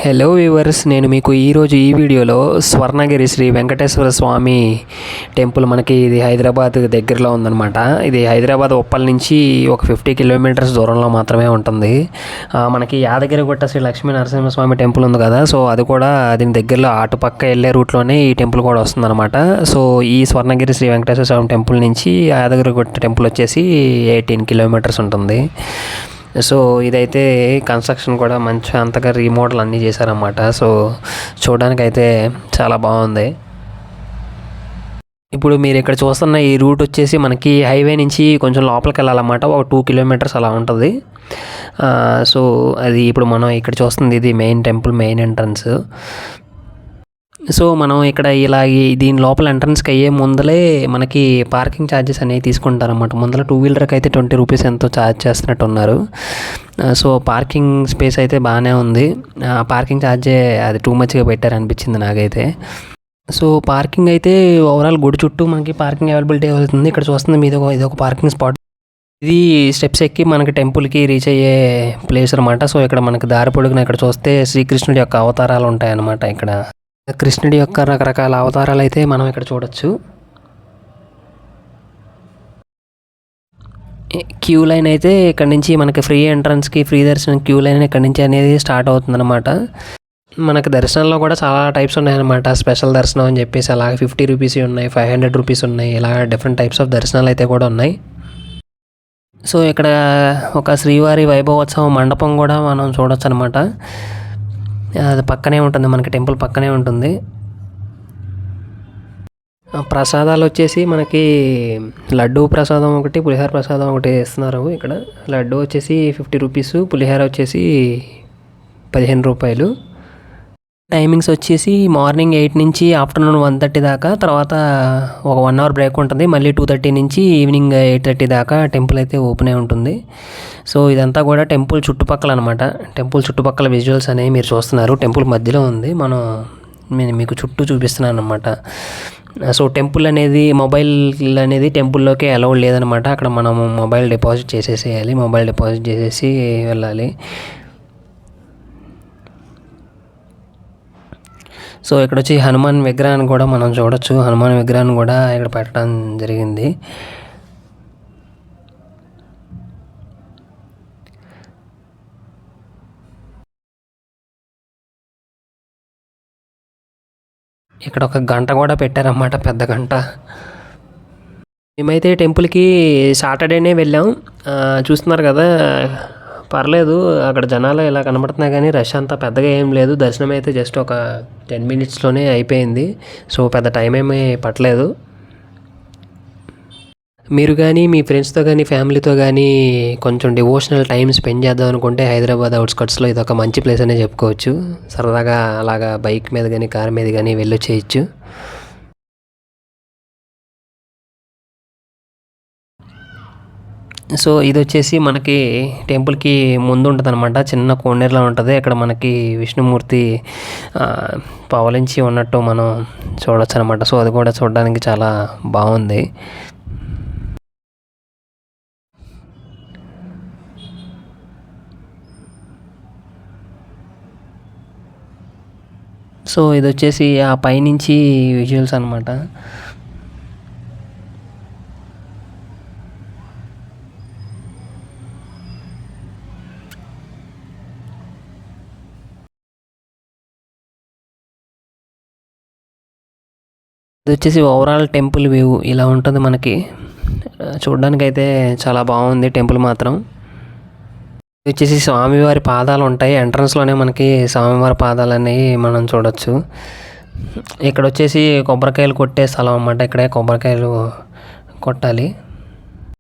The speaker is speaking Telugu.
హలో వ్యూవర్స్, నేను మీకు ఈరోజు ఈ వీడియోలో స్వర్ణగిరి శ్రీ వెంకటేశ్వర స్వామి టెంపుల్ మనకి ఇది హైదరాబాద్ దగ్గరలో ఉందన్నమాట. ఇది హైదరాబాద్ ఉప్పల్ నుంచి ఒక 50 కిలోమీటర్స్ దూరంలో మాత్రమే ఉంటుంది. మనకి యాదగిరిగుట్ట శ్రీ లక్ష్మీ నరసింహస్వామి టెంపుల్ ఉంది కదా, సో అది కూడా దీని దగ్గరలో అటుపక్క వెళ్ళే రూట్లోనే ఈ టెంపుల్ కూడా వస్తుందన్నమాట. సో ఈ స్వర్ణగిరి శ్రీ వెంకటేశ్వర స్వామి టెంపుల్ నుంచి యాదగిరిగుట్ట టెంపుల్ వచ్చేసి 18 కిలోమీటర్స్ ఉంటుంది. సో ఇదైతే కన్స్ట్రక్షన్ కూడా మంచి అంతగా రీమోడల్ అన్నీ చేశారన్నమాట. సో చూడడానికైతే చాలా బాగుంది. ఇప్పుడు మీరు ఇక్కడ చూస్తున్న ఈ రూట్ వచ్చేసి మనకి హైవే నుంచి కొంచెం లోపలికి వెళ్ళాలన్నమాట. ఒక 2 కిలోమీటర్స్ అలా ఉంటుంది. సో అది ఇప్పుడు మనం ఇక్కడ చూస్తుంది ఇది main temple main entrance. So మనం ఇక్కడ ఇలా దీని లోపల ఎంట్రన్స్కి అయ్యే ముందలే మనకి పార్కింగ్ ఛార్జెస్ అనేవి తీసుకుంటారన్నమాట. ముందర 2 వీలర్కి అయితే 20 రూపీస్ ఎంతో ఛార్జ్ చేస్తున్నట్టు ఉన్నారు. సో పార్కింగ్ స్పేస్ అయితే బాగానే ఉంది. పార్కింగ్ ఛార్జే అది టూ మచ్గా పెట్టారనిపించింది నాకైతే. సో పార్కింగ్ అయితే ఓవరాల్ గుడి చుట్టూ మనకి పార్కింగ్ అవైలబిలిటీ అవుతుంది. ఇక్కడ చూస్తుంది మీద ఇది ఒక పార్కింగ్ స్పాట్. ఇది స్టెప్స్ ఎక్కి మనకి టెంపుల్కి రీచ్ అయ్యే ప్లేస్ అనమాట. సో ఇక్కడ మనకి దారి పొడుగున ఇక్కడ చూస్తే శ్రీకృష్ణుడి యొక్క అవతారాలు ఉంటాయన్నమాట. ఇక్కడ కృష్ణుడి యొక్క రకరకాల అవతారాలు అయితే మనం ఇక్కడ చూడొచ్చు. క్యూ లైన్ అయితే ఇక్కడ నుంచి మనకి ఫ్రీ ఎంట్రన్స్కి ఫ్రీ దర్శనం క్యూ లైన్ ఇక్కడ నుంచి అనేది స్టార్ట్ అవుతుందన్నమాట. మనకి దర్శనంలో కూడా చాలా టైప్స్ ఉన్నాయన్నమాట. స్పెషల్ దర్శనం అని చెప్పేసి అలాగే 50 రూపీస్ ఉన్నాయి, 500 రూపీస్ ఉన్నాయి, ఇలా డిఫరెంట్ టైప్స్ ఆఫ్ దర్శనాలు అయితే కూడా ఉన్నాయి. సో ఇక్కడ ఒక శ్రీవారి వైభవోత్సవ మండపం కూడా మనం చూడొచ్చు అనమాట. అది పక్కనే ఉంటుంది, మనకి టెంపుల్ పక్కనే ఉంటుంది. ప్రసాదాలు వచ్చేసి మనకి లడ్డూ ప్రసాదం ఒకటి, పులిహోర ప్రసాదం ఒకటి ఇస్తున్నారు ఇక్కడ. లడ్డు వచ్చేసి 50 రూపీస్, పులిహోర వచ్చేసి 15 రూపాయలు. టైమింగ్స్ వచ్చేసి మార్నింగ్ 8 నుంచి ఆఫ్టర్నూన్ 1:30 దాకా, తర్వాత ఒక 1 అవర్ బ్రేక్ ఉంటుంది. మళ్ళీ 2:30 నుంచి ఈవినింగ్ 8:30 దాకా టెంపుల్ అయితే ఓపెన్ అయి ఉంటుంది. సో ఇదంతా కూడా టెంపుల్ చుట్టుపక్కల అనమాట. టెంపుల్ చుట్టుపక్కల విజువల్స్ అనేవి మీరు చూస్తున్నారు. టెంపుల్ మధ్యలో ఉంది, నేను మీకు చుట్టూ చూపిస్తున్నాను అనమాట. సో టెంపుల్ అనేది మొబైల్ అనేది టెంపుల్లోకి అలౌడ్ లేదనమాట. అక్కడ మనం మొబైల్ డిపాజిట్ చేసేసేయాలి. మొబైల్ డిపాజిట్ చేసేసి వెళ్ళాలి. సో ఇక్కడ వచ్చి హనుమాన్ విగ్రహాన్ని కూడా మనం చూడొచ్చు. హనుమాన్ విగ్రహాన్ని కూడా ఇక్కడ పెట్టడం జరిగింది. ఇక్కడ ఒక గంట కూడా పెట్టారన్నమాట, పెద్ద గంట. మేమైతే టెంపుల్కి సాటర్డేనే వెళ్ళాం. చూస్తున్నారు కదా, పర్లేదు అక్కడ జనాలు ఇలా కనబడుతున్నాయి కానీ రష్ అంతా పెద్దగా ఏం లేదు. దర్శనం అయితే జస్ట్ ఒక 10 మినిట్స్లోనే అయిపోయింది. సో పెద్ద టైం ఏమీ పట్టలేదు. మీరు కానీ మీ ఫ్రెండ్స్తో కానీ ఫ్యామిలీతో కానీ కొంచెం డివోషనల్ టైం స్పెండ్ చేద్దాం అనుకుంటే హైదరాబాద్ అవుట్స్కట్స్లో ఇది ఒక మంచి ప్లేస్ అనే చెప్పుకోవచ్చు. సరదాగా అలాగా బైక్ మీద కానీ కార్ మీద కానీ వెళ్ళొచ్చేయచ్చు. సో ఇది వచ్చేసి మనకి టెంపుల్కి ముందు ఉంటుంది అనమాట. చిన్న కోనేరులా ఉంటుంది. అక్కడ మనకి విష్ణుమూర్తి పవలించి ఉన్నట్టు మనం చూడొచ్చు అనమాట. సో అది కూడా చూడడానికి చాలా బాగుంది. సో ఇది వచ్చేసి ఆ పైనుంచి విజువల్స్ అనమాట. ఇది వచ్చేసి ఓవరాల్ టెంపుల్ వ్యూ ఇలా ఉంటుంది మనకి. చూడడానికి అయితే చాలా బాగుంది టెంపుల్ మాత్రం. ఇది వచ్చేసి స్వామివారి పాదాలు ఉంటాయి. ఎంట్రన్స్లోనే మనకి స్వామివారి పాదాలు అనేవి మనం చూడొచ్చు. ఇక్కడ వచ్చేసి కొబ్బరికాయలు కొట్టే స్థలం అన్నమాట. ఇక్కడే కొబ్బరికాయలు కొట్టాలి.